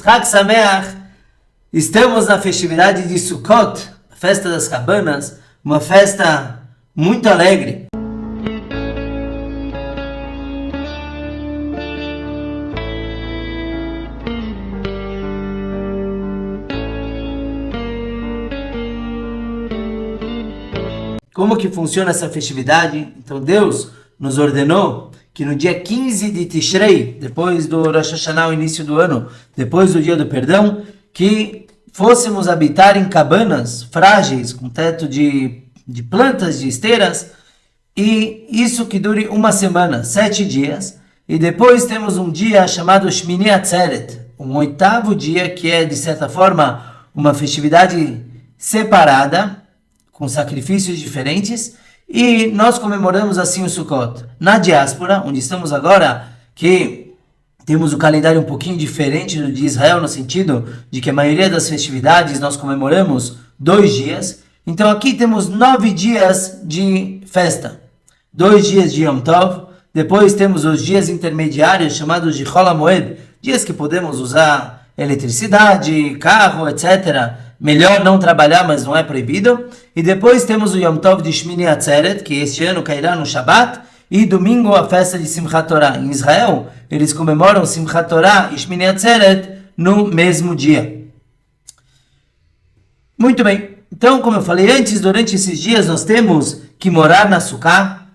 Chag Sameach! Estamos na festividade de Sukkot, a festa das cabanas, uma festa muito alegre. Como que funciona essa festividade? Então Deus nos ordenou que no dia 15 de Tishrei, depois do Rosh Hashanah, o início do ano, depois do dia do perdão, que fôssemos habitar em cabanas frágeis, com teto de plantas, de esteiras, e isso que dure uma semana, 7 dias, e depois temos um dia chamado Shmini Atzeret, um 8º dia, que é, de certa forma, uma festividade separada, com sacrifícios diferentes, e nós comemoramos assim o Sukkot. Na diáspora, onde estamos agora, que temos o calendário um pouquinho diferente do de Israel, no sentido de que a maioria das festividades nós comemoramos 2 dias, então aqui temos 9 dias de festa, 2 dias de Yom Tov, depois temos os dias intermediários chamados de Chol HaMoed, dias que podemos usar eletricidade, carro, etc., melhor não trabalhar, mas não é proibido. E depois temos o Yom Tov de Shmini Atzeret, que este ano cairá no Shabat, e domingo a festa de Simchat Torah. Em Israel, eles comemoram Simchat Torah e Shmini Atzeret no mesmo dia. Muito bem. Então, como eu falei antes, durante esses dias nós temos que morar na Sukkah.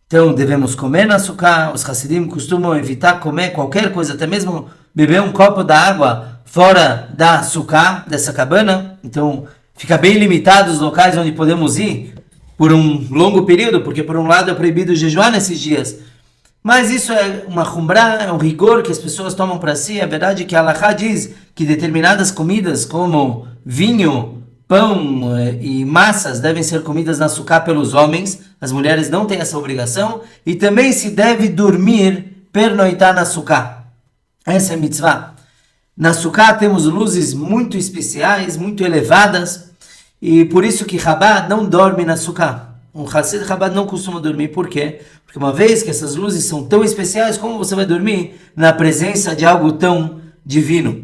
Então, devemos comer na Sukkah. Os Hassidim costumam evitar comer qualquer coisa, até mesmo beber um copo da água fora da Sukkah, dessa cabana. Então, fica bem limitado os locais onde podemos ir por um longo período, porque por um lado é proibido jejuar nesses dias. Mas isso é uma humrah, é um rigor que as pessoas tomam para si. É verdade que a Halachá diz que determinadas comidas, como vinho, pão e massas, devem ser comidas na Sukkah pelos homens. As mulheres não têm essa obrigação. E também se deve dormir, pernoitar na Sukkah. Essa é mitzvah. Na Sukkah temos luzes muito especiais, muito elevadas, e por isso que Chabad não dorme na Sukkah. Um Hassid Chabad não costuma dormir. Por quê? Porque uma vez que essas luzes são tão especiais, como você vai dormir na presença de algo tão divino?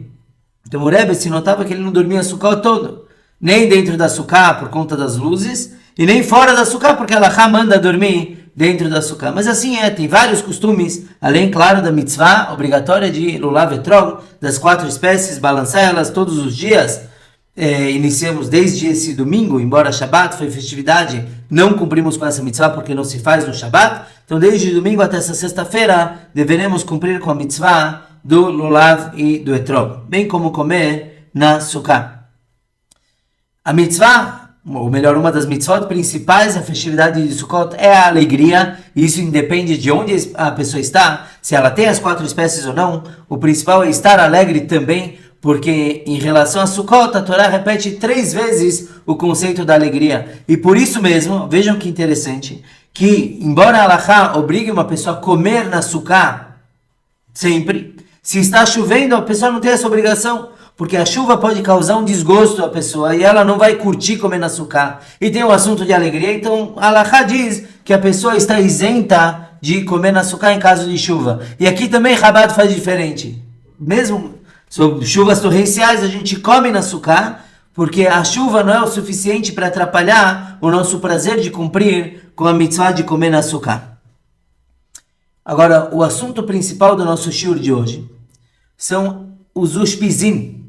Então o Rebbe se notava que ele não dormia a Sukkah todo, nem dentro da Sukkah por conta das luzes, e nem fora da Sukkah, porque Allah manda dormir dentro da Sukkah. Mas assim tem vários costumes, além, claro, da mitzvah obrigatória de Lulav Etrog, das 4 espécies, balançar elas todos os dias. Iniciamos desde esse domingo, embora Shabbat foi festividade, não cumprimos com essa mitzvah porque não se faz no Shabbat. Então, desde domingo até essa sexta-feira, deveremos cumprir com a mitzvah do Lulav e do Etrog, bem como comer na Sukkah. A mitzvah, ou melhor, uma das mitzvot principais da festividade de Sukkot é a alegria. Isso independe de onde a pessoa está, se ela tem as 4 espécies ou não. O principal é estar alegre também, porque em relação a Sukkot, a Torá repete 3 vezes o conceito da alegria. E por isso mesmo, vejam que interessante, que embora a Halachá obrigue uma pessoa a comer na Sukkah sempre, se está chovendo, a pessoa não tem essa obrigação, porque a chuva pode causar um desgosto à pessoa e ela não vai curtir comer na Sukkah. E tem o assunto de alegria, então a Halachá diz que a pessoa está isenta de comer na Sukkah em caso de chuva. E aqui também Chabad faz diferente. Mesmo sob chuvas torrenciais, a gente come na Sukkah, porque a chuva não é o suficiente para atrapalhar o nosso prazer de cumprir com a mitzvah de comer na Sukkah. Agora, o assunto principal do nosso shiur de hoje são os ushpizin.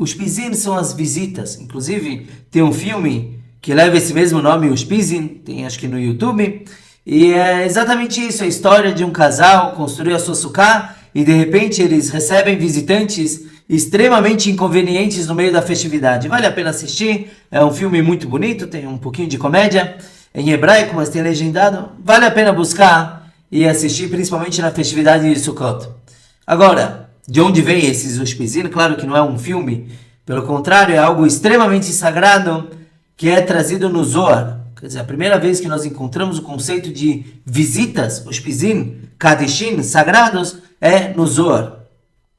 Os Ushpizin são as visitas. Inclusive, tem um filme que leva esse mesmo nome, Ushpizin, tem acho que no YouTube. E é exatamente isso, a história de um casal construiu a sua sukkah e de repente eles recebem visitantes extremamente inconvenientes no meio da festividade. Vale a pena assistir, é um filme muito bonito, tem um pouquinho de comédia, em hebraico, mas tem legendado. Vale a pena buscar e assistir, principalmente na festividade de Sukkot. Agora, de onde vem esses Ushpizin? Claro que não é um filme, pelo contrário, é algo extremamente sagrado que é trazido no Zohar. Quer dizer, a primeira vez que nós encontramos o conceito de visitas, Ushpizin, Kadishin, sagrados, é no Zohar.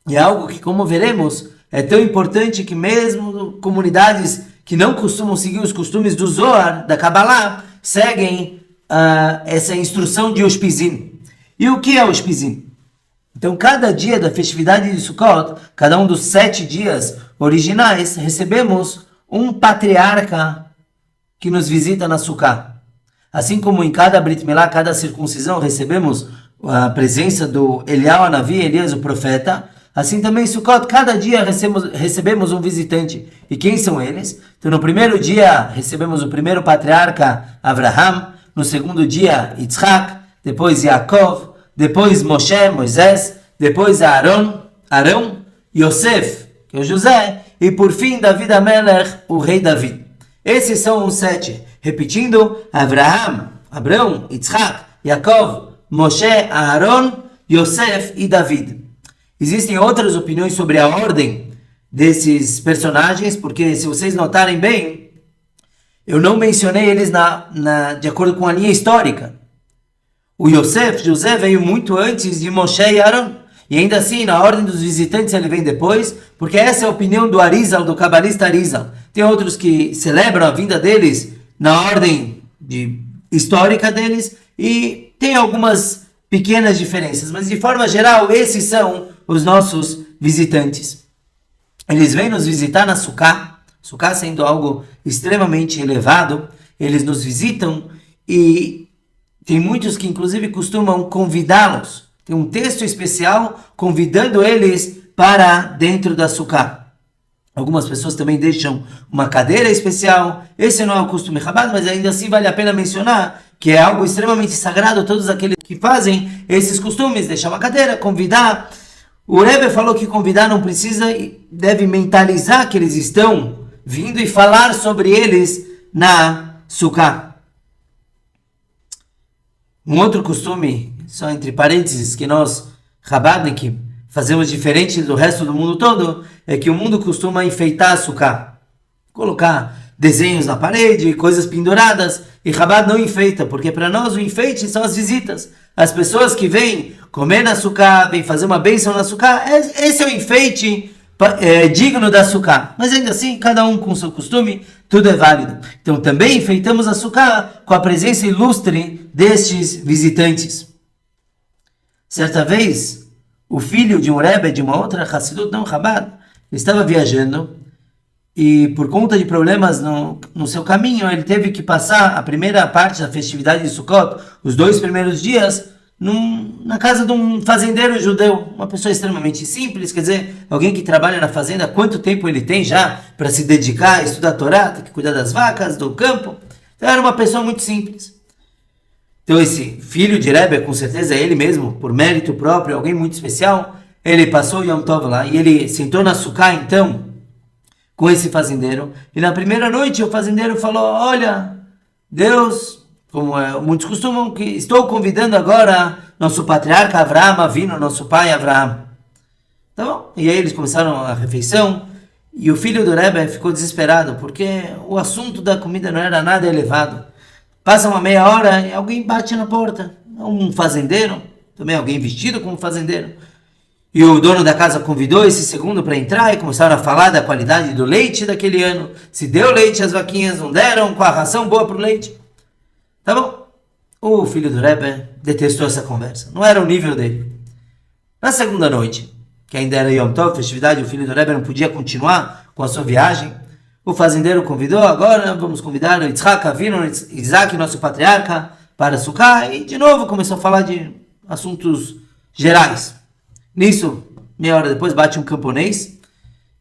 E é algo que, como veremos, é tão importante que mesmo comunidades que não costumam seguir os costumes do Zohar, da Kabbalah, seguem essa instrução de Ushpizin. E o que é Ushpizin? Então, cada dia da festividade de Sukkot, cada um dos 7 dias originais, recebemos um patriarca que nos visita na Sukkah. Assim como em cada Brit Milá, cada circuncisão, recebemos a presença do Eliyahu Hanavi, Elias, o profeta, assim também em Sukkot, cada dia recebemos um visitante. E quem são eles? Então, no primeiro dia, recebemos o primeiro patriarca, Avraham, no segundo dia, Yitzhak, depois Yaakov, depois Moshe, Moisés, depois Arão, Yosef, que é o José, e por fim, David Amelech, o rei David. Esses são os 7. Repetindo, Abrão, Yitzhak, Yaakov, Moshe, Arão, Yosef e David. Existem outras opiniões sobre a ordem desses personagens, porque se vocês notarem bem, eu não mencionei eles de acordo com a linha histórica. O José veio muito antes de Moshe e Arão. E ainda assim, na ordem dos visitantes, ele vem depois, porque essa é a opinião do Arizal, do cabalista Arizal. Tem outros que celebram a vinda deles na ordem histórica deles, e tem algumas pequenas diferenças, mas de forma geral, esses são os nossos visitantes. Eles vêm nos visitar na Sukkah sendo algo extremamente elevado, eles nos visitam e tem muitos que inclusive costumam convidá-los. Tem um texto especial convidando eles para dentro da Sukkah. Algumas pessoas também deixam uma cadeira especial. Esse não é o costume Chabad, mas ainda assim vale a pena mencionar que é algo extremamente sagrado. Todos aqueles que fazem esses costumes, deixar uma cadeira, convidar. O Rebbe falou que convidar não precisa e deve mentalizar que eles estão vindo e falar sobre eles na Sukkah. Um outro costume, só entre parênteses, que nós, Chabadnik, fazemos diferente do resto do mundo todo, é que o mundo costuma enfeitar a Sukkah. Colocar desenhos na parede, coisas penduradas, e Chabad não enfeita, porque para nós o enfeite são as visitas. As pessoas que vêm comer na Sukkah, vêm fazer uma bênção na Sukkah, esse é o enfeite digno da Sukkah. Mas ainda assim, cada um com seu costume, tudo é válido. Então também enfeitamos a Sukkah com a presença ilustre destes visitantes. Certa vez, o filho de um Rebbe, de uma outra Hassidut, não Chabad, estava viajando e por conta de problemas no seu caminho, ele teve que passar a primeira parte da festividade de Sukkot, os 2 primeiros dias, na casa de um fazendeiro judeu, uma pessoa extremamente simples, quer dizer, alguém que trabalha na fazenda, quanto tempo ele tem já para se dedicar a estudar a Torá, tem que cuidar das vacas, do campo. Então era uma pessoa muito simples. Então esse filho de Rebbe, com certeza é ele mesmo, por mérito próprio, alguém muito especial, ele passou o Yom Tov lá e ele sentou na Sukkah então, com esse fazendeiro, e na primeira noite o fazendeiro falou, olha, Deus, como muitos costumam, que estou convidando agora nosso patriarca Avraham Avinu, nosso pai Avraham. Tá bom? E aí eles começaram a refeição, e o filho do Rebbe ficou desesperado, porque o assunto da comida não era nada elevado. Passa uma meia hora e alguém bate na porta. Um fazendeiro, também alguém vestido como fazendeiro. E o dono da casa convidou esse segundo para entrar e começaram a falar da qualidade do leite daquele ano. Se deu leite, as vaquinhas não deram, com a ração boa para o leite. Tá bom? O filho do Rebbe detestou essa conversa. Não era o nível dele. Na segunda noite, que ainda era Yom Tov, festividade, o filho do Rebbe não podia continuar com a sua viagem. O fazendeiro convidou, agora vamos convidar o Yitzhak Avinu, Isaac, nosso patriarca, para Sukkah. E de novo começou a falar de assuntos gerais. Nisso, meia hora depois, bate um camponês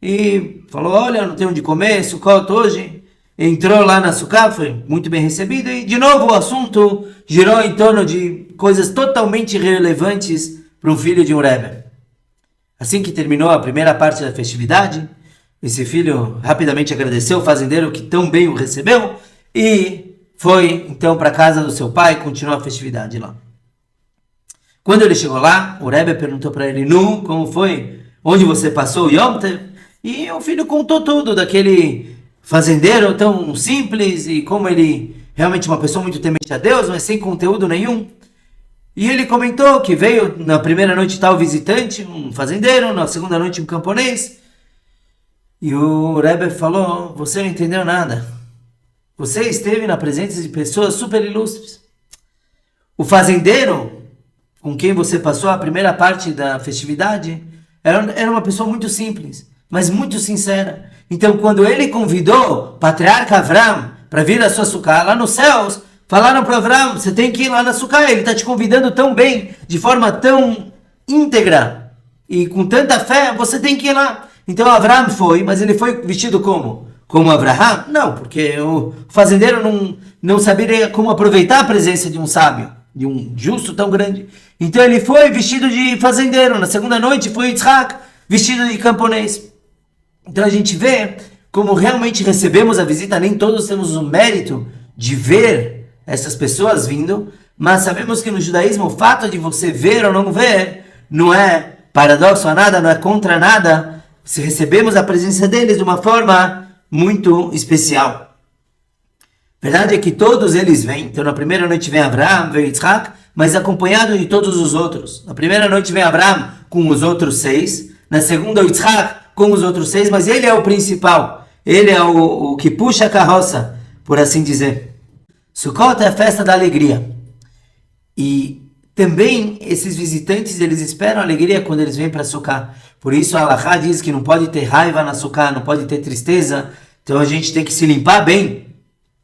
e falou, olha, não tem onde comer, Sukkot hoje. Entrou lá na Sukkah, foi muito bem recebido e de novo o assunto girou em torno de coisas totalmente irrelevantes para um filho de um Rebbe. Assim que terminou a primeira parte da festividade, esse filho rapidamente agradeceu o fazendeiro que tão bem o recebeu e foi então para a casa do seu pai e continuou a festividade lá. Quando ele chegou lá, o Rebbe perguntou para ele, Nu, como foi? Onde você passou o Yom Tov? E o filho contou tudo daquele fazendeiro tão simples e como ele realmente uma pessoa muito temente a Deus, mas sem conteúdo nenhum. E ele comentou que veio na primeira noite tal visitante, um fazendeiro, na segunda noite um camponês. E o Rebbe falou, você não entendeu nada. Você esteve na presença de pessoas super ilustres. O fazendeiro com quem você passou a primeira parte da festividade, era uma pessoa muito simples, mas muito sincera. Então, quando ele convidou o patriarca Avram para vir à sua sucá, lá nos céus, falaram para Avram, você tem que ir lá na sucá, ele está te convidando tão bem, de forma tão íntegra e com tanta fé, você tem que ir lá. Então, Avram foi, mas ele foi vestido como? Como Abraham? Não, porque o fazendeiro não saberia como aproveitar a presença de um sábio, de um justo tão grande. Então ele foi vestido de fazendeiro. Na segunda noite foi Yitzhak vestido de camponês. Então a gente vê como realmente recebemos a visita. Nem todos temos o mérito de ver essas pessoas vindo, mas sabemos que no judaísmo o fato de você ver ou não ver não é paradoxo a nada, não é contra nada. Se recebemos a presença deles de uma forma muito especial. Verdade é que todos eles vêm. Então na primeira noite vem Abraham, vem Yitzhak, mas acompanhado de todos os outros. Na primeira noite vem Abraham com os outros 6, na segunda o Yitzhak com os outros 6, mas ele é o principal, ele é o que puxa a carroça, por assim dizer. Sukkot é a festa da alegria, e também esses visitantes, eles esperam alegria quando eles vêm para Sukkah. Por isso a Halachá diz que não pode ter raiva na Sukkah, não pode ter tristeza. Então a gente tem que se limpar bem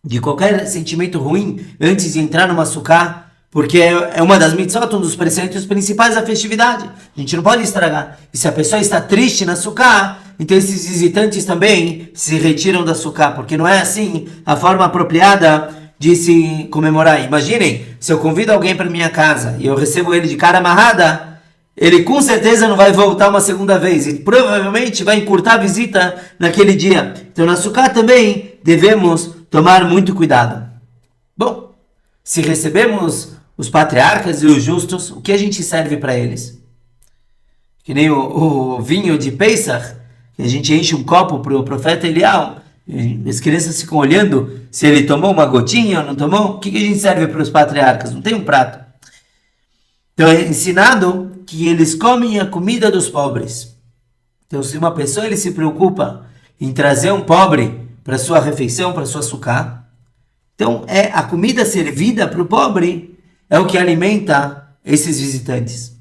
de qualquer sentimento ruim antes de entrar numa Sukkah, porque é uma das mitzvot, um dos preceitos principais da festividade. A gente não pode estragar. E se a pessoa está triste na Sukkah, então esses visitantes também se retiram da Sukkah, porque não é assim a forma apropriada de se comemorar. Imaginem, se eu convido alguém para minha casa e eu recebo ele de cara amarrada, ele com certeza não vai voltar uma segunda vez e provavelmente vai encurtar a visita naquele dia. Então na Sukkah também devemos tomar muito cuidado. Bom, se recebemos os patriarcas e os justos, o que a gente serve para eles? Que nem o vinho de Pesach, que a gente enche um copo para o profeta Elial, as crianças ficam olhando se ele tomou uma gotinha ou não tomou. O que a gente serve para os patriarcas? Não tem um prato. Então é ensinado que eles comem a comida dos pobres. Então se uma pessoa ele se preocupa em trazer um pobre para sua refeição, para sua sucá, então é a comida servida para o pobre é o que alimenta esses visitantes.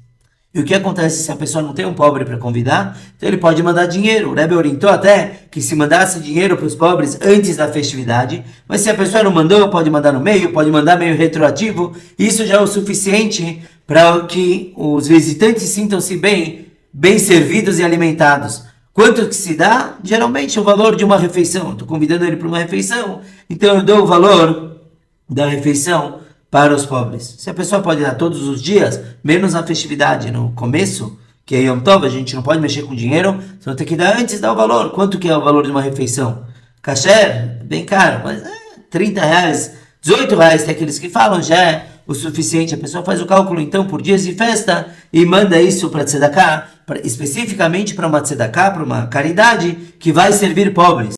E o que acontece se a pessoa não tem um pobre para convidar? Então ele pode mandar dinheiro. O Rebbe orientou até que se mandasse dinheiro para os pobres antes da festividade, mas se a pessoa não mandou, pode mandar no meio, pode mandar meio retroativo. Isso já é o suficiente para que os visitantes sintam-se bem servidos e alimentados. Quanto que se dá? Geralmente o valor de uma refeição. Estou convidando ele para uma refeição, então eu dou o valor da refeição para os pobres. Se a pessoa pode dar todos os dias, menos na festividade, no começo, que é Yom Tov, a gente não pode mexer com dinheiro, então tem que dar antes, dar o valor. Quanto que é o valor de uma refeição? Kasher, bem caro, mas R$30, R$18, tem aqueles que falam, já é o suficiente. A pessoa faz o cálculo então por dias de festa e manda isso para tzedakah, especificamente para uma tzedakah, para uma caridade que vai servir pobres.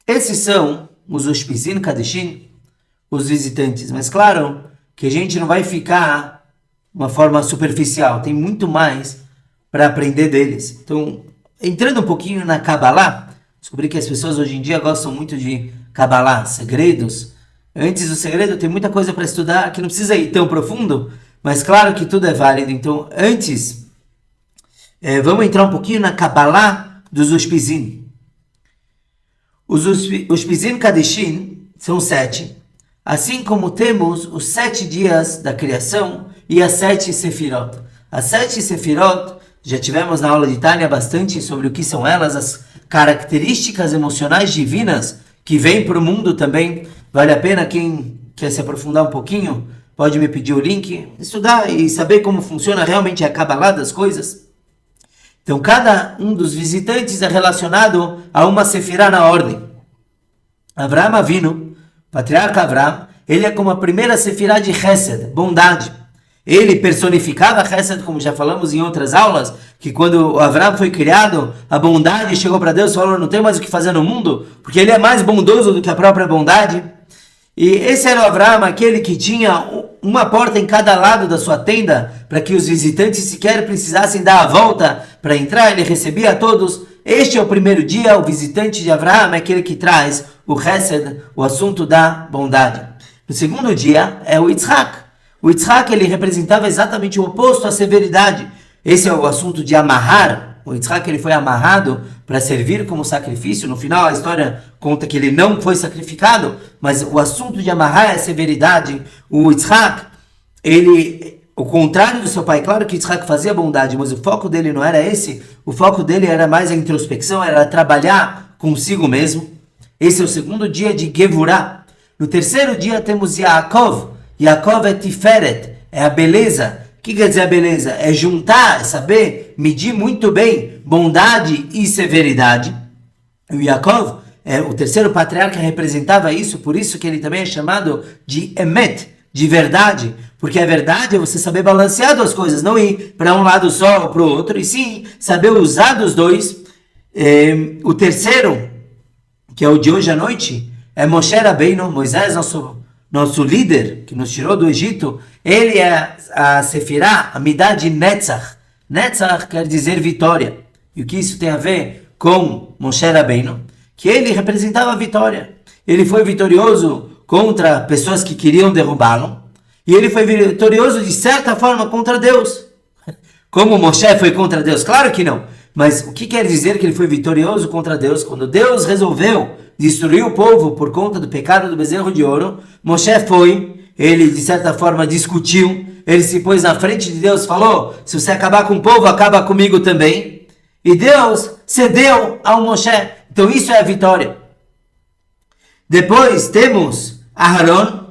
Esses são os Ushpizin Kadeshin, os visitantes. Mas claro que a gente não vai ficar de uma forma superficial, tem muito mais para aprender deles. Então, entrando um pouquinho na Kabbalah, descobri que as pessoas hoje em dia gostam muito de Kabbalah, segredos. Antes do segredo tem muita coisa para estudar que não precisa ir tão profundo, mas claro que tudo é válido. Então, antes, vamos entrar um pouquinho na Kabbalah dos Ushpizin. Os Ushpizin Kadeshin são 7. Assim como temos os 7 dias da criação e as 7 Sefirot. As 7 Sefirot, já tivemos na aula de Tânia bastante sobre o que são elas, as características emocionais divinas que vêm para o mundo também. Vale a pena, quem quer se aprofundar um pouquinho, pode me pedir o link, estudar e saber como funciona realmente a Kabbalah das coisas. Então, cada um dos visitantes é relacionado a uma Sefirah na ordem. Avraham Avinu, patriarca Avraham, ele é como a primeira Sefirah de Chesed, bondade. Ele personificava Chesed, como já falamos em outras aulas, que quando o Avraham foi criado, a bondade chegou para Deus e falou, não tem mais o que fazer no mundo, porque ele é mais bondoso do que a própria bondade. E esse era o Avraham, aquele que tinha uma porta em cada lado da sua tenda, para que os visitantes sequer precisassem dar a volta para entrar, ele recebia a todos. Este é o primeiro dia, o visitante de Avraham é aquele que traz o Chesed, o assunto da bondade. No segundo dia é o Yitzhak. O Yitzhak, ele representava exatamente o oposto à severidade. Esse é o assunto de amarrar. O Yitzhak, ele foi amarrado para servir como sacrifício. No final, a história conta que ele não foi sacrificado, mas o assunto de amarrar é a severidade. O Yitzhak, ele, o contrário do seu pai, claro que Yitzhak fazia bondade, mas o foco dele não era esse. O foco dele era mais a introspecção, era trabalhar consigo mesmo. Esse é o segundo dia de Gevurah. No terceiro dia temos Yaakov. Yaakov é Tiferet, é a beleza. O que quer dizer a beleza? É juntar, é saber medir muito bem bondade e severidade. O Yaakov, o terceiro patriarca, representava isso, por isso que ele também é chamado de Emet, de verdade. Porque a verdade é você saber balancear duas coisas, não ir para um lado só ou para o outro, e sim saber usar dos dois. O terceiro, que é o de hoje à noite, é Moshe Rabbeinu, Moisés, nosso líder, que nos tirou do Egito. Ele é a Sefirah, a Midah de Netzach. Netzach quer dizer vitória. E o que isso tem a ver com Moshe Rabbeinu? Que ele representava a vitória. Ele foi vitorioso contra pessoas que queriam derrubá-lo. E ele foi vitorioso, de certa forma, contra Deus. Como Moshe foi contra Deus? Claro que não. Mas o que quer dizer que ele foi vitorioso contra Deus? Quando Deus resolveu destruir o povo por conta do pecado do bezerro de ouro, Moshe foi, ele de certa forma discutiu, ele se pôs na frente de Deus, falou: se você acabar com o povo, acaba comigo também. E Deus cedeu ao Moshe. Então isso é a vitória. Depois temos Aharon,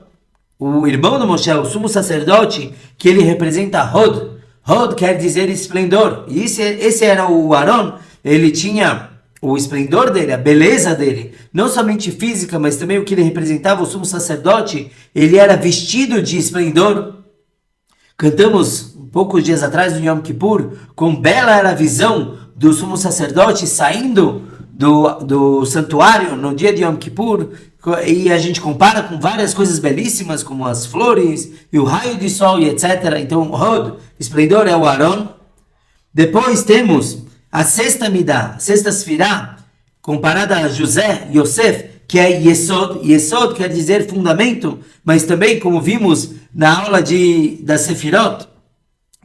o irmão do Moshe, o sumo sacerdote, que ele representa Hod. Hod quer dizer esplendor. E esse era o Aharon. Ele tinha o esplendor dele, a beleza dele, não somente física, mas também o que ele representava, o sumo sacerdote. Ele era vestido de esplendor. Cantamos poucos dias atrás no Yom Kippur, quão bela era a visão do sumo sacerdote saindo do santuário no dia de Yom Kippur, e a gente compara com várias coisas belíssimas, como as flores e o raio de sol e etc. Então, Hod, esplendor, é o Aharon. Depois temos a sexta Midah, a sexta Sfirah, comparada a José, Yosef, que é Yesod. Yesod quer dizer fundamento, mas também, como vimos na aula da Sefirot,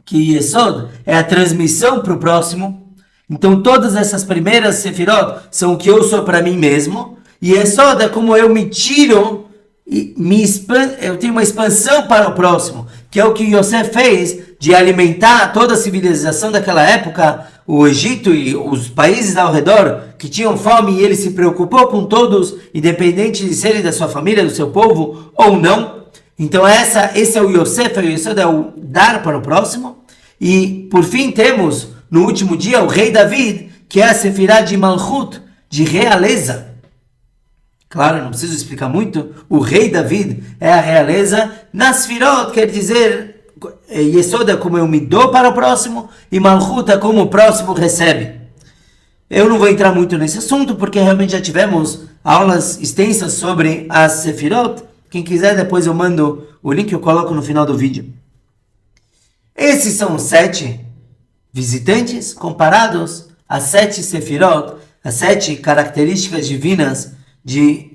que Yesod é a transmissão para o próximo. Então, todas essas primeiras Sefirot são o que eu sou para mim mesmo. E Yesod é como eu me tiro, e eu tenho uma expansão para o próximo, que é o que Yosef fez de alimentar toda a civilização daquela época, o Egito e os países ao redor que tinham fome, e ele se preocupou com todos, independente de serem da sua família, do seu povo ou não. Então esse é o Yosef, o Yesod é o dar para o próximo. E por fim temos, no último dia, o rei David, que é a Sefirah de Malchut, de realeza. Claro, não preciso explicar muito. O rei David é a realeza. Na Sefirot quer dizer, Yesod é como eu me dou para o próximo, e Malchut é como o próximo recebe. Eu não vou entrar muito nesse assunto, porque realmente já tivemos aulas extensas sobre as Sefirot. Quem quiser, depois eu mando o link, eu coloco no final do vídeo. Esses são os 7 visitantes comparados às 7 Sefirot, as 7 características divinas de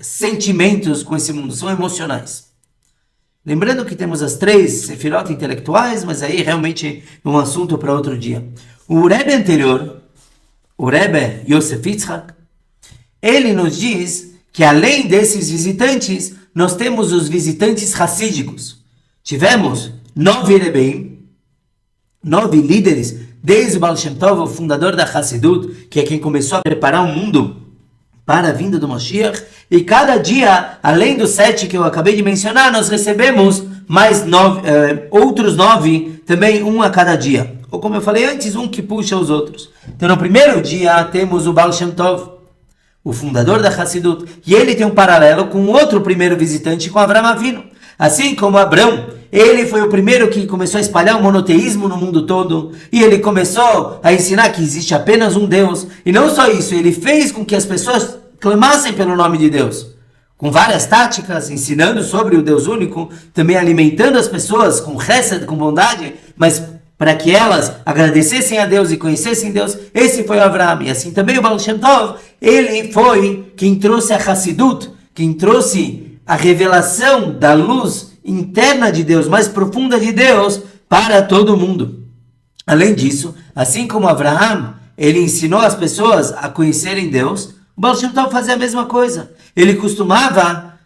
sentimentos com esse mundo, são emocionais. Lembrando que temos as 3 Sefirot intelectuais, mas aí realmente é um assunto para outro dia. O Rebbe anterior, o Rebbe Yosef Yitzhak, ele nos diz que além desses visitantes, nós temos os visitantes racídicos. Tivemos 9 Rebbeim, 9 líderes, desde o Baal Shem Tov, o fundador da Hassidut, que é quem começou a preparar o mundo para a vinda do Mashiach, e cada dia, além dos 7 que eu acabei de mencionar, nós recebemos mais outros 9, também um a cada dia. Ou como eu falei antes, um que puxa os outros. Então no primeiro dia temos o Baal Shem Tov, o fundador da Hassidut, e ele tem um paralelo com outro primeiro visitante, com Avraham Avinu. Assim como Abrão, ele foi o primeiro que começou a espalhar o monoteísmo no mundo todo, e ele começou a ensinar que existe apenas um Deus. E não só isso, ele fez com que as pessoas clamassem pelo nome de Deus, com várias táticas, ensinando sobre o Deus único, também alimentando as pessoas com chesed, com bondade, mas para que elas agradecessem a Deus e conhecessem Deus. Esse foi o Avraham. E assim também o Baal Shem Tov, ele foi quem trouxe a Hassidut, quem trouxe a revelação da luz interna de Deus, mais profunda de Deus para todo mundo. Além disso, assim como Abraham, ele ensinou as pessoas a conhecerem Deus, o Baal Shem Tov fazia a mesma coisa. Ele costumava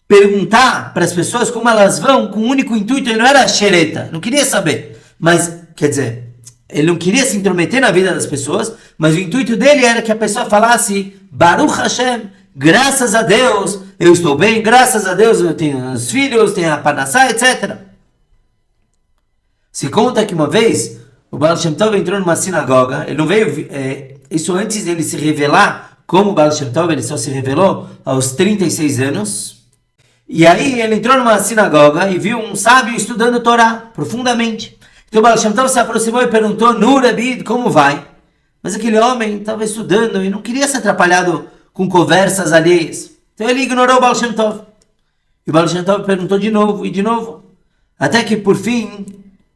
perguntar para as pessoas como elas vão com o único intuito, ele não era xereta, não queria saber, mas, quer dizer, ele não queria se intrometer na vida das pessoas, mas o intuito dele era que a pessoa falasse Baruch Hashem, graças a Deus, eu estou bem, graças a Deus eu tenho os filhos, tenho a parnassá, etc. Se conta que uma vez o Baal Shem Tov entrou numa sinagoga, ele não veio, isso antes dele se revelar como o Baal Shem Tov, ele só se revelou aos 36 anos. E aí ele entrou numa sinagoga e viu um sábio estudando Torá profundamente. Então o Baal Shem Tov se aproximou e perguntou, Nu Rebbe, como vai? Mas aquele homem estava estudando e não queria ser atrapalhado com conversas alheias. Então ele ignorou o Baal Shem Tov. E o Baal Shem Tov perguntou de novo e de novo. Até que por fim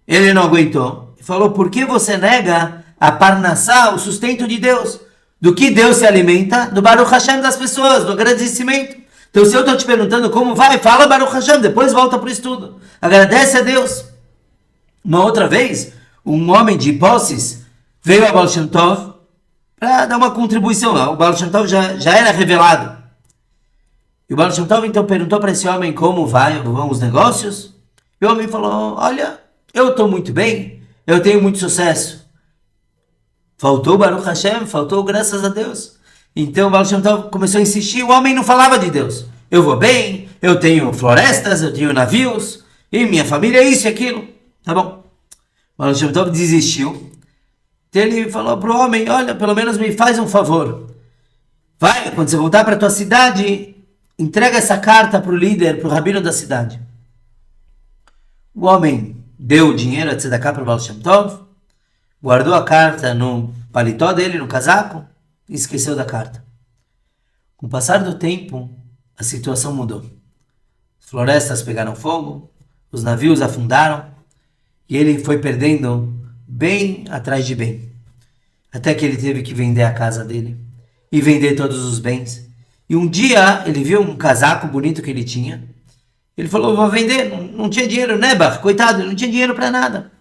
ele não aguentou. E falou, por que você nega a parnassá, o sustento de Deus? Do que Deus se alimenta? Do Baruch Hashem das pessoas, do agradecimento. Então se eu estou te perguntando como vai, fala Baruch Hashem, depois volta para o estudo. Agradece a Deus. Uma outra vez, um homem de posses veio ao Baal Shem Tov para dar uma contribuição. O Baal Shem Tov já era revelado. E o Baal Shem Tov então perguntou para esse homem como vão os negócios. E o homem falou, olha, eu estou muito bem, eu tenho muito sucesso. Faltou Baruch Hashem, faltou graças a Deus. Então o Baal Shem Tov começou a insistir, o homem não falava de Deus. Eu vou bem, eu tenho florestas, eu tenho navios, e minha família é isso e aquilo. Tá bom. O Baal Shem Tov desistiu. Então ele falou para o homem, olha, pelo menos me faz um favor. Vai, quando você voltar para a tua cidade, entrega essa carta para o líder, para o rabino da cidade. O homem deu o dinheiro, a tzedakah, para o Baal Shem Tov, guardou a carta no paletó dele, no casaco, e esqueceu da carta. Com o passar do tempo, a situação mudou. As florestas pegaram fogo, os navios afundaram, e ele foi perdendo bem atrás de bem. Até que ele teve que vender a casa dele, e vender todos os bens. E um dia, ele viu um casaco bonito que ele tinha. Ele falou, vou vender, não tinha dinheiro, né, Bar? Coitado, não tinha dinheiro para nada.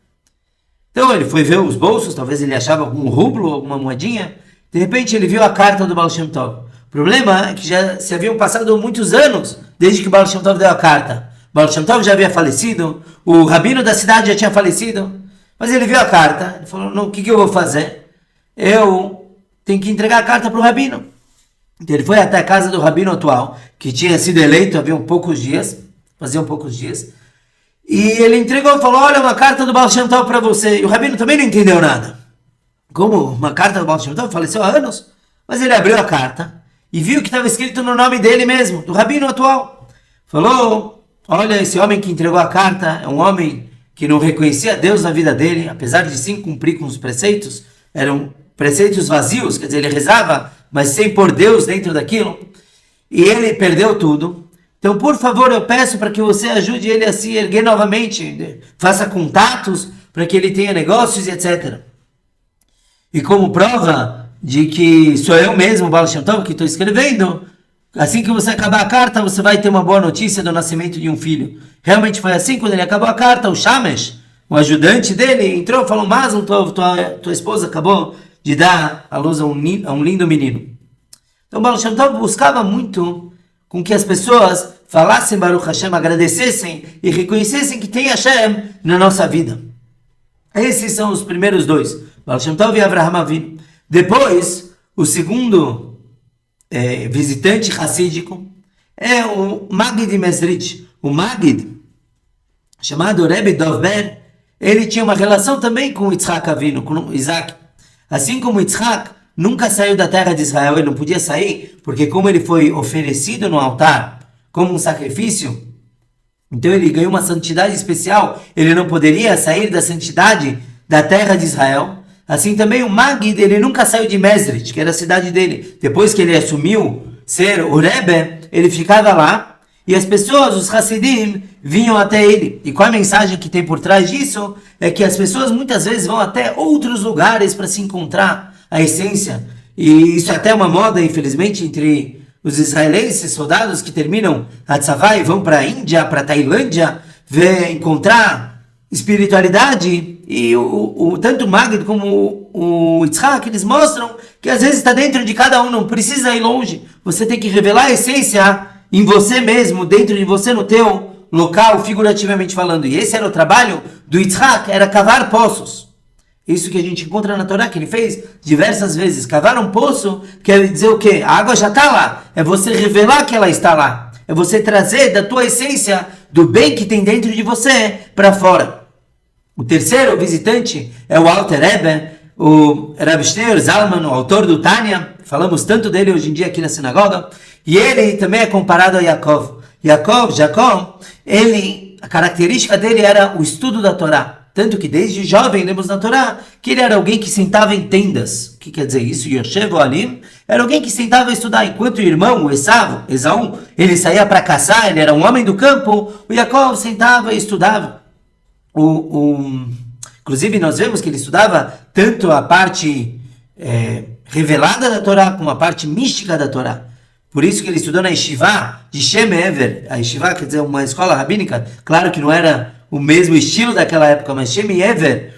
Então ele foi ver os bolsos, talvez ele achava algum rublo, alguma moedinha. De repente ele viu a carta do Baal Shem Tov. O problema é que já se haviam passado muitos anos desde que o Baal Shem Tov deu a carta. O Baal Shem Tov já havia falecido, o rabino da cidade já tinha falecido. Mas ele viu a carta, ele falou, o que eu vou fazer? Eu tenho que entregar a carta para o rabino. Então ele foi até a casa do rabino atual, que tinha sido eleito faziam poucos dias. E ele entregou e falou, olha, uma carta do Baal Shem Tov para você. E o rabino também não entendeu nada. Como uma carta do Baal Shem Tov? Faleceu há anos. Mas ele abriu a carta e viu que estava escrito no nome dele mesmo, do rabino atual. Falou, olha, esse homem que entregou a carta é um homem que não reconhecia Deus na vida dele, apesar de sim cumprir com os preceitos, eram preceitos vazios, quer dizer, ele rezava, mas sem pôr Deus dentro daquilo. E ele perdeu tudo. Então, por favor, eu peço para que você ajude ele a se erguer novamente, faça contatos para que ele tenha negócios e etc. E como prova de que sou eu mesmo, o Baal Shem Tov, que estou escrevendo, assim que você acabar a carta, você vai ter uma boa notícia do nascimento de um filho. Realmente foi assim, quando ele acabou a carta, o Shamesh, o ajudante dele, entrou e falou, Mazel Tov, tua esposa acabou de dar à luz a um lindo menino. Então, o Baal Shem Tov buscava muito com que as pessoas falassem Baruch Hashem, agradecessem e reconhecessem que tem Hashem na nossa vida. Esses são os primeiros dois, Baal Shem Tov e Avraham Avinu. Depois, o segundo visitante hassídico é o Magid Mezritch. O Magid, chamado Rebbe Dovber, ele tinha uma relação também com Yitzhak Avinu, com Isaac. Assim como Yitzhak nunca saiu da terra de Israel, ele não podia sair, porque como ele foi oferecido no altar como um sacrifício, então ele ganhou uma santidade especial, ele não poderia sair da santidade da terra de Israel. Assim também o Magid, ele nunca saiu de Mezritch, que era a cidade dele. Depois que ele assumiu ser o Rebbe, ele ficava lá, e as pessoas, os Hassidim, vinham até ele. E qual a mensagem que tem por trás disso? É que as pessoas muitas vezes vão até outros lugares para se encontrar a essência. E isso é até uma moda, infelizmente, entre os israelenses, soldados que terminam a tzavá e vão para a Índia, para a Tailândia, ver, encontrar espiritualidade, e tanto o Magid como o Yitzhak, eles mostram que às vezes está dentro de cada um, não precisa ir longe. Você tem que revelar a essência em você mesmo, dentro de você, no teu local, figurativamente falando. E esse era o trabalho do Yitzhak, era cavar poços. Isso que a gente encontra na Torá, que ele fez diversas vezes. Cavar um poço quer dizer o quê? A água já está lá. É você revelar que ela está lá. É você trazer da tua essência, do bem que tem dentro de você, para fora. O terceiro visitante é o Alter Rebbe, o Rav Shneur Zalman, o autor do Tânia. Falamos tanto dele hoje em dia aqui na sinagoga. E ele também é comparado a Jacó, a característica dele era o estudo da Torá. Tanto que desde jovem lemos na Torá que ele era alguém que sentava em tendas. O que quer dizer isso? Yoshev Oalim era alguém que sentava a estudar. Enquanto o irmão, o Esaú, ele saía para caçar, ele era um homem do campo, o Jacó sentava e estudava. Inclusive nós vemos que ele estudava tanto a parte revelada da Torá como a parte mística da Torá. Por isso que ele estudou na Yeshiva de Shem Ever. A Yeshiva quer dizer uma escola rabínica. Claro que não era o mesmo estilo daquela época, mas Shem Ever,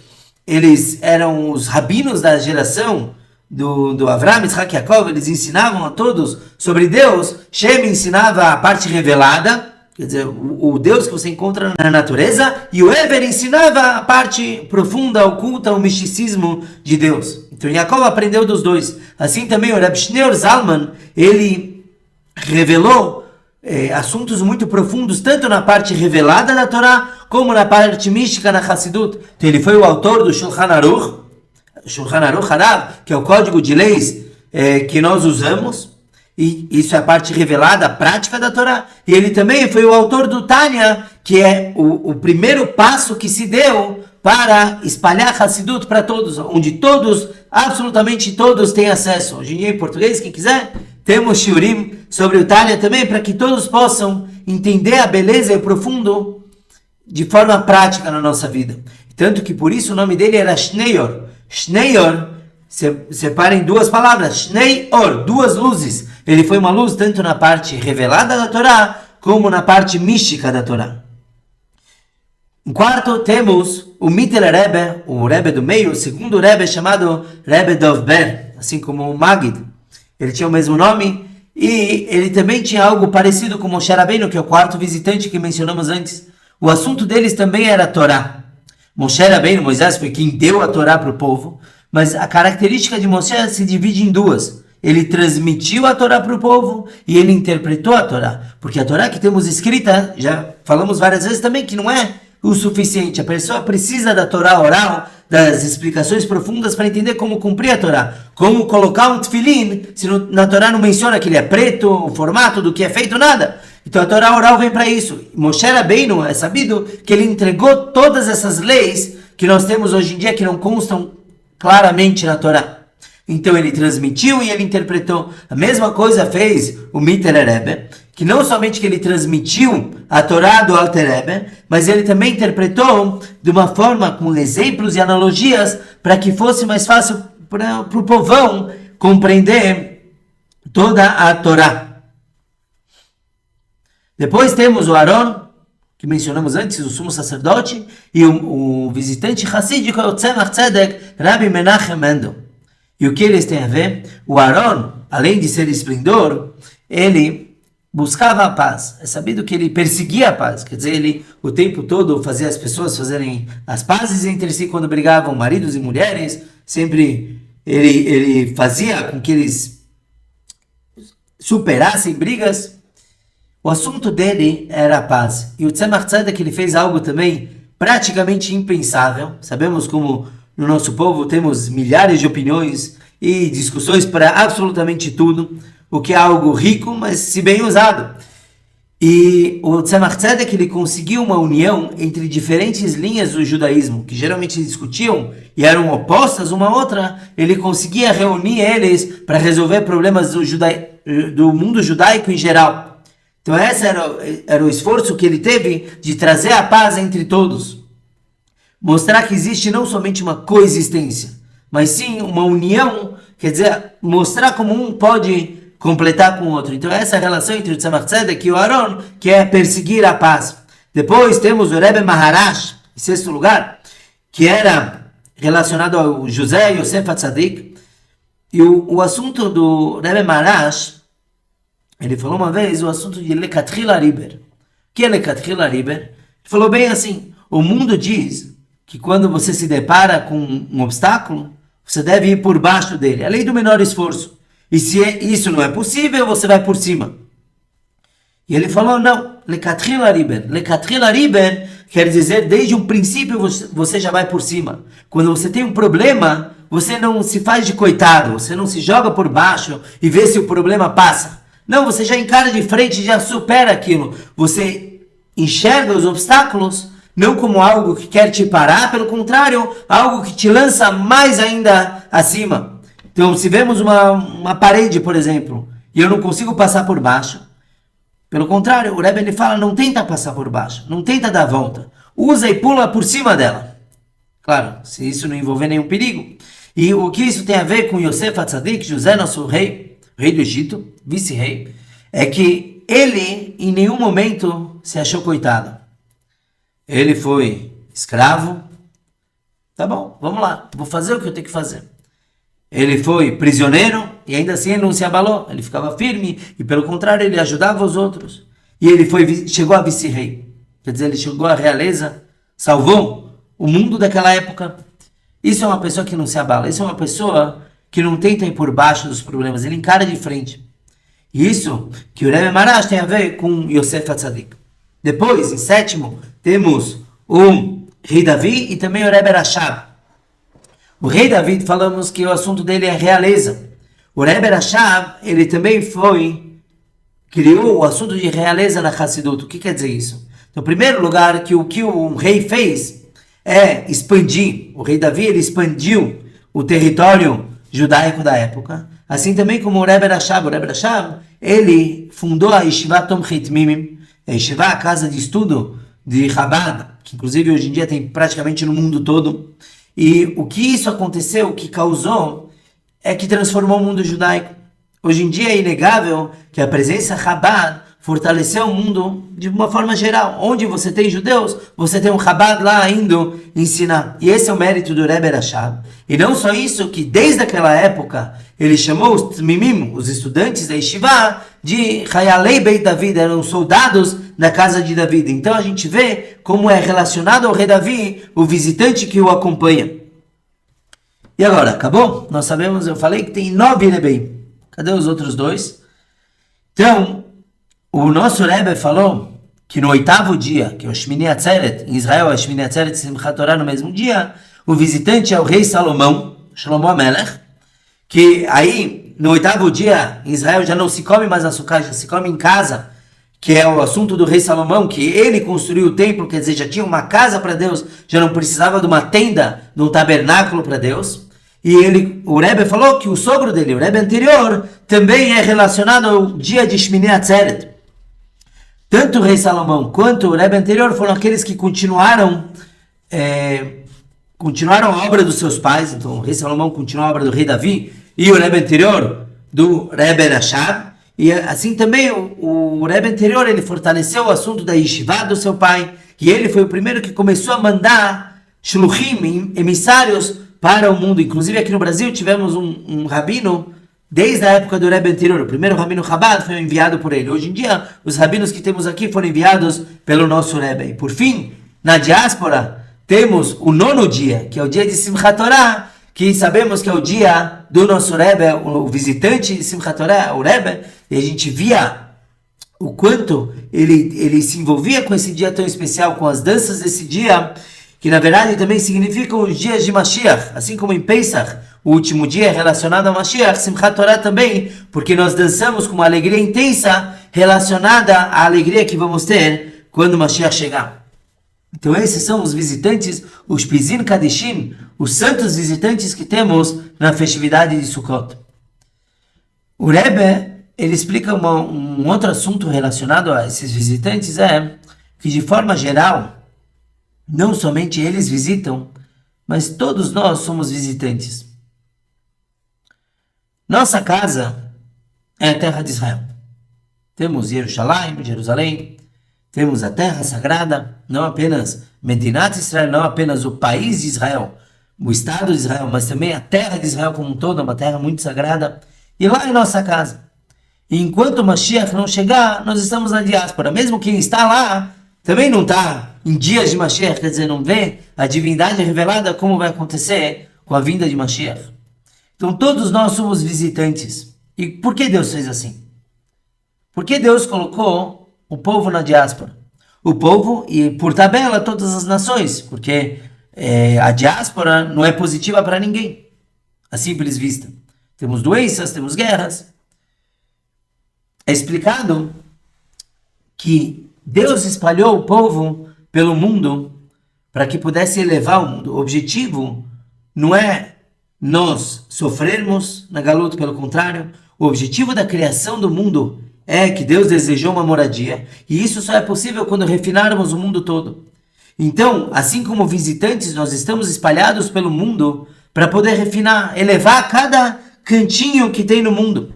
eles eram os rabinos da geração do Avraham, Yitzhak e Yaakov. Eles ensinavam a todos sobre Deus. Shem ensinava a parte revelada, quer dizer, o Deus que você encontra na natureza, e o Ever ensinava a parte profunda, oculta, o misticismo de Deus. Então Yaakov aprendeu dos dois. Assim também o Rav Shneur Zalman, ele revelou assuntos muito profundos, tanto na parte revelada da Torá, como na parte mística na Hassidut. Então ele foi o autor do Shulchan Aruch Harav, que é o código de leis que nós usamos, e isso é a parte revelada, a prática da Torá. E ele também foi o autor do Tânia, que é o primeiro passo que se deu para espalhar Hassidut para todos, onde todos, absolutamente todos, têm acesso. Hoje em dia em português, quem quiser, temos shiurim sobre o Tânia também, para que todos possam entender a beleza e o profundo de forma prática na nossa vida. Tanto que por isso o nome dele era Shneior. Shneior, separa em duas palavras, Shneior, duas luzes. Ele foi uma luz tanto na parte revelada da Torá, como na parte mística da Torá. Em quarto, temos o Mittler Rebbe, o Rebbe do meio, o segundo Rebbe chamado Rebbe Dov Ber, assim como o Magid. Ele tinha o mesmo nome e ele também tinha algo parecido com Moshe Rabbeinu, que é o quarto visitante que mencionamos antes. O assunto deles também era a Torá. Moshe Rabbeinu, Moisés, foi quem deu a Torá para o povo, mas a característica de Moshe se divide em duas. Ele transmitiu a Torá para o povo e ele interpretou a Torá. Porque a Torá que temos escrita, já falamos várias vezes também, que não é o suficiente. A pessoa precisa da Torá oral, das explicações profundas para entender como cumprir a Torá. Como colocar um tefilin, se na Torá não menciona que ele é preto, o formato do que é feito, nada. Então a Torá oral vem para isso. Moshe Rabbeinu é sabido que ele entregou todas essas leis que nós temos hoje em dia, que não constam claramente na Torá. Então ele transmitiu e ele interpretou. A mesma coisa fez o Mittler Rebbe, que não somente que ele transmitiu a Torá do Alter Rebbe, mas ele também interpretou de uma forma com exemplos e analogias para que fosse mais fácil para o povão compreender toda a Torá. Depois temos o Aron, que mencionamos antes, o sumo sacerdote, e o visitante hassídico é o Tzemach Tzedek, Rabbi Menachem Mendel. E o que eles têm a ver? O Aron, além de ser esplendor, ele buscava a paz. É sabido que ele perseguia a paz. Quer dizer, ele o tempo todo fazia as pessoas fazerem as pazes entre si quando brigavam, maridos e mulheres. Sempre ele fazia com que eles superassem brigas. O assunto dele era a paz. E o Tzemach Tzedek, ele fez algo também praticamente impensável. Sabemos como no nosso povo temos milhares de opiniões e discussões para absolutamente tudo, o que é algo rico, mas se bem usado. E o Tzemach Tzedek, ele conseguiu uma união entre diferentes linhas do judaísmo, que geralmente discutiam e eram opostas uma à outra. Ele conseguia reunir eles para resolver problemas do mundo judaico em geral. Então esse era o esforço que ele teve de trazer a paz entre todos. Mostrar que existe não somente uma coexistência, mas sim uma união, quer dizer, mostrar como um pode completar com o outro. Então essa é a relação entre o Tzemach Tzedek e o Aron, que é perseguir a paz. Depois temos o Rebbe Maharaj, em sexto lugar, que era relacionado ao José Yosef Atzadik. E o assunto do Rebbe Maharaj, ele falou uma vez o assunto de Lekatrila Riber. O que é Lekatrila Riber? Ele falou bem assim, o mundo diz que quando você se depara com um obstáculo, você deve ir por baixo dele, a lei do menor esforço. E se isso não é possível, você vai por cima. E ele falou, não, Lekatrila Riber. Lekatrila Riber quer dizer, desde um princípio você já vai por cima. Quando você tem um problema, você não se faz de coitado, você não se joga por baixo e vê se o problema passa. Não, você já encara de frente e já supera aquilo. Você enxerga os obstáculos não como algo que quer te parar, pelo contrário, algo que te lança mais ainda acima. Então, se vemos uma parede, por exemplo, e eu não consigo passar por baixo, pelo contrário, o Rebbe ele fala, não tenta passar por baixo, não tenta dar volta, usa e pula por cima dela. Claro, se isso não envolver nenhum perigo. E o que isso tem a ver com Yosef Atzadik, José, nosso rei do Egito, vice-rei, é que ele em nenhum momento se achou coitado. Ele foi escravo, tá bom, vamos lá, vou fazer o que eu tenho que fazer. Ele foi prisioneiro e ainda assim ele não se abalou, ele ficava firme e pelo contrário ele ajudava os outros. E ele chegou a vice-rei, quer dizer, ele chegou à realeza, salvou o mundo daquela época. Isso é uma pessoa que não se abala, isso é uma pessoa que não tenta ir por baixo dos problemas, ele encara de frente. E isso que o Rebbe Maharaj tem a ver com Yosef Atzadik. Depois, em sétimo, temos o rei Davi e também o Rebbe Rashab. O rei Davi, falamos que o assunto dele é realeza. O Rebbe Rashab, ele também criou o assunto de realeza na Hassidut. O que quer dizer isso? Então, em primeiro lugar, que o que o rei fez é expandir. O rei Davi, ele expandiu o território judaico da época. Assim também como o Rebbe Rashab. O Rebbe Rashab, ele fundou a Yeshiva Tomchit Mimim, a Yeshiva, a casa de estudo de Chabad, que inclusive hoje em dia tem praticamente no mundo todo. E o que isso aconteceu, o que causou, é que transformou o mundo judaico. Hoje em dia é inegável que a presença Chabad fortaleceu o mundo de uma forma geral. Onde você tem judeus, você tem um Chabad lá indo ensinar. E esse é o mérito do Rebbe Rashab. E não só isso, que desde aquela época ele chamou os Tmimim, os estudantes da Yeshiva, de Hayalei Beit David, eram soldados da casa de David. Então a gente vê como é relacionado ao rei Davi o visitante que o acompanha. E agora, acabou? Nós sabemos, eu falei que tem 9 Rebbeim. Cadê os outros 2? Então, o nosso Rebbe falou que no 8º dia, que é o Shmini Atzeret, em Israel é Shmini Atzeret, Simchat Torah no mesmo dia, o visitante é o rei Salomão, Shlomo Amelech, que aí, no 8º dia, em Israel já não se come mais açúcar, já se come em casa, que é o assunto do rei Salomão, que ele construiu o templo, quer dizer, já tinha uma casa para Deus, já não precisava de uma tenda, de um tabernáculo para Deus. E o Rebbe falou que o sogro dele, o Rebbe anterior, também é relacionado ao dia de Shmini Atzeret. Tanto o rei Salomão quanto o Rebbe anterior foram aqueles que continuaram a obra dos seus pais. Então o rei Salomão continuou a obra do rei Davi e o Rebbe anterior do Rebbe Rashab. E assim também o Rebbe anterior, ele fortaleceu o assunto da Yeshiva do seu pai. E ele foi o primeiro que começou a mandar shluchim, emissários, para o mundo. Inclusive aqui no Brasil tivemos um rabino desde a época do Rebbe anterior. O primeiro rabino Chabad foi enviado por ele. Hoje em dia, os rabinos que temos aqui foram enviados pelo nosso Rebbe. E por fim, na diáspora, temos o 9º dia, que é o dia de Simchat Torah, que sabemos que é o dia do nosso Rebbe, o visitante de Simchat Torah, o Rebbe, e a gente via o quanto ele se envolvia com esse dia tão especial, com as danças desse dia, que na verdade também significam os dias de Mashiach, assim como em Pesach, o último dia é relacionado a Mashiach, Simchat Torah também, porque nós dançamos com uma alegria intensa relacionada à alegria que vamos ter quando Mashiach chegar. Então esses são os visitantes, os Pizin Kadishim, os santos visitantes que temos na festividade de Sukkot. O Rebbe, ele explica um outro assunto relacionado a esses visitantes, é que de forma geral, não somente eles visitam, mas todos nós somos visitantes. Nossa casa é a terra de Israel. Temos Jerusalém, Temos a terra sagrada, não apenas Medinat Israel, não apenas o país de Israel, o Estado de Israel, mas também a terra de Israel como um todo, uma terra muito sagrada. E lá é nossa casa. E enquanto o Mashiach não chegar, nós estamos na diáspora. Mesmo quem está lá, também não está em dias de Mashiach, quer dizer, não vê a divindade revelada como vai acontecer com a vinda de Mashiach. Então todos nós somos visitantes. E por que Deus fez assim? Por que Deus colocou o povo na diáspora? O povo e por tabela todas as nações, porque a diáspora não é positiva para ninguém, a simples vista. Temos doenças, temos guerras. É explicado que Deus espalhou o povo pelo mundo para que pudesse elevar o mundo. O objetivo não é nós sofrermos na galuta, pelo contrário, o objetivo da criação do mundo é que Deus desejou uma moradia, e isso só é possível quando refinarmos o mundo todo. Então, assim como visitantes, nós estamos espalhados pelo mundo para poder refinar, elevar cada cantinho que tem no mundo.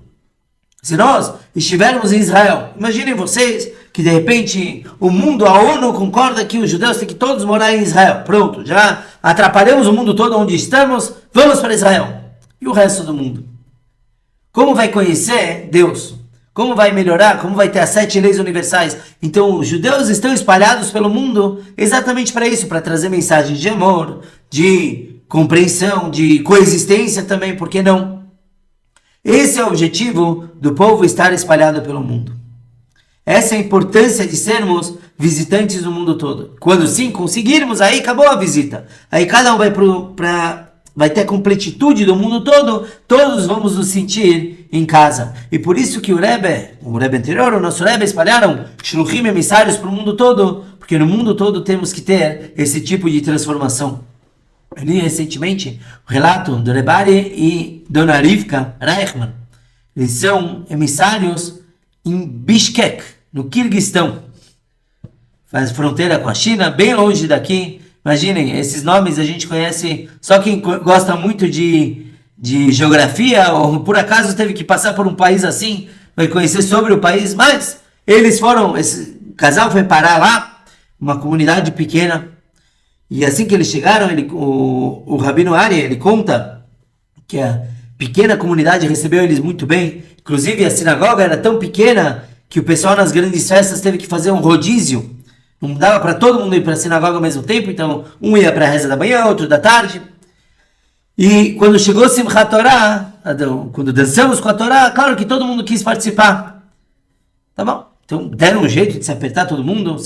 Se nós estivermos em Israel, imaginem vocês que de repente o mundo, a ONU concorda que os judeus têm que todos morar em Israel. Pronto, já atrapalhamos o mundo todo onde estamos, vamos para Israel. E o resto do mundo? Como vai conhecer Deus? Como vai melhorar? Como vai ter as 7 leis universais? Então, os judeus estão espalhados pelo mundo exatamente para isso, para trazer mensagens de amor, de compreensão, de coexistência também, por que não? Esse é o objetivo do povo estar espalhado pelo mundo. Essa é a importância de sermos visitantes no mundo todo. Quando sim conseguirmos, aí acabou a visita. Aí cada um vai ter a completitude do mundo todo, todos vamos nos sentir em casa. E por isso que o Rebbe anterior, o nosso Rebbe, espalharam shluchim, emissários para o mundo todo, porque no mundo todo temos que ter esse tipo de transformação. Eu li recentemente o relato do Rebbe e Dona Rivka Reichman. Eles são emissários em Bishkek, no Kirguistão. Faz fronteira com a China, bem longe daqui. Imaginem, esses nomes a gente conhece só quem gosta muito de geografia, ou por acaso teve que passar por um país assim, vai conhecer sobre o país, mas eles foram, esse casal foi parar lá, uma comunidade pequena, e assim que eles chegaram, o Rabino Ari, ele conta que a pequena comunidade recebeu eles muito bem, inclusive a sinagoga era tão pequena que o pessoal nas grandes festas teve que fazer um rodízio. Não dava para todo mundo ir para a sinagoga ao mesmo tempo, então um ia para a reza da manhã, outro da tarde. E quando chegou Simchat Torah, quando dançamos com a Torá, claro que todo mundo quis participar. Tá bom? Então deram um jeito de se apertar todo mundo.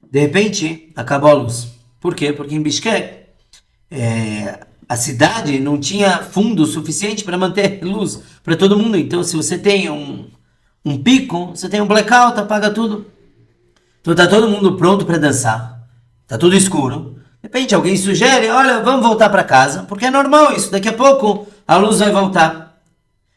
De repente, acabou a luz. Por quê? Porque em Bishkek, a cidade não tinha fundo suficiente para manter luz para todo mundo. Então, se você tem um pico, você tem um blackout, apaga tudo. Então tá todo mundo pronto para dançar, tá tudo escuro. De repente alguém sugere, olha, vamos voltar para casa, porque é normal isso, daqui a pouco a luz vai voltar.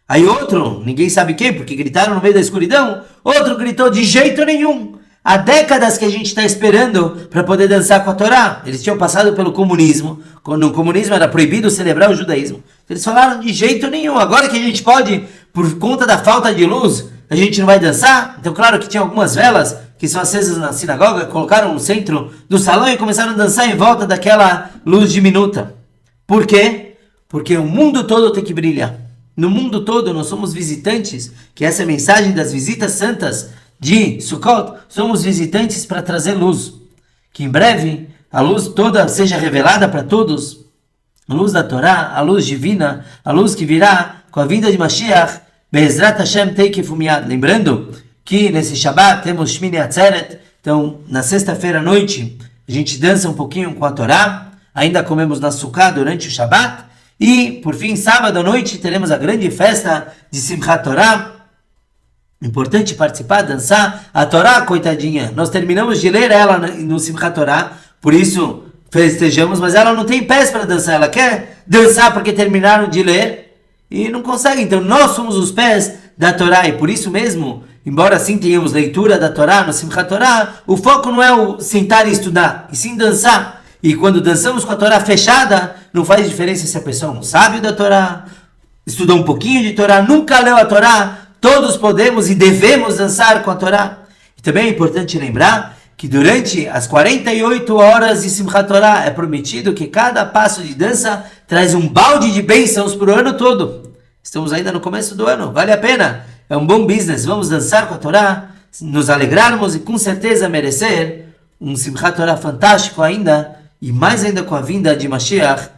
Aí outro, ninguém sabe quem, porque gritaram no meio da escuridão, outro gritou, de jeito nenhum. Há décadas que a gente está esperando para poder dançar com a Torá. Eles tinham passado pelo comunismo, quando no comunismo era proibido celebrar o judaísmo. Eles falaram, de jeito nenhum, agora que a gente pode, por conta da falta de luz, a gente não vai dançar. Então claro que tinha algumas velas que são acesas na sinagoga, colocaram no centro do salão e começaram a dançar em volta daquela luz diminuta. Por quê? Porque o mundo todo tem que brilhar. No mundo todo nós somos visitantes, que essa é a mensagem das visitas santas de Sukkot, somos visitantes para trazer luz. Que em breve a luz toda seja revelada para todos, a luz da Torá, a luz divina, a luz que virá com a vinda de Mashiach, Be'ezrat Hashem Teikef Umiyad. Lembrando que nesse Shabbat temos Shmini Atzeret, então na sexta-feira à noite a gente dança um pouquinho com a Torá, ainda comemos na Sukkah durante o Shabbat, e por fim, sábado à noite, teremos a grande festa de Simchat Torah. Importante participar, dançar a Torá, coitadinha. Nós terminamos de ler ela no Simchat Torah, por isso festejamos, mas ela não tem pés para dançar, ela quer dançar porque terminaram de ler e não consegue. Então nós somos os pés da Torá, e por isso mesmo, embora assim tenhamos leitura da Torá no Simchat Torah, o foco não é o sentar e estudar, e sim dançar. E quando dançamos com a Torá fechada, não faz diferença se a pessoa não sabe da Torá, estudou um pouquinho de Torá, nunca leu a Torá, todos podemos e devemos dançar com a Torá. E também é importante lembrar que durante as 48 horas de Simchat Torah é prometido que cada passo de dança traz um balde de bênçãos para o ano todo. Estamos ainda no começo do ano, vale a pena, é um bom business, vamos dançar com a Torá, nos alegrarmos e com certeza merecer um Simchat Torah fantástico ainda, e mais ainda com a vinda de Mashiach,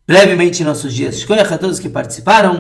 brevemente em nossos dias. Shkoyach a todos que participaram.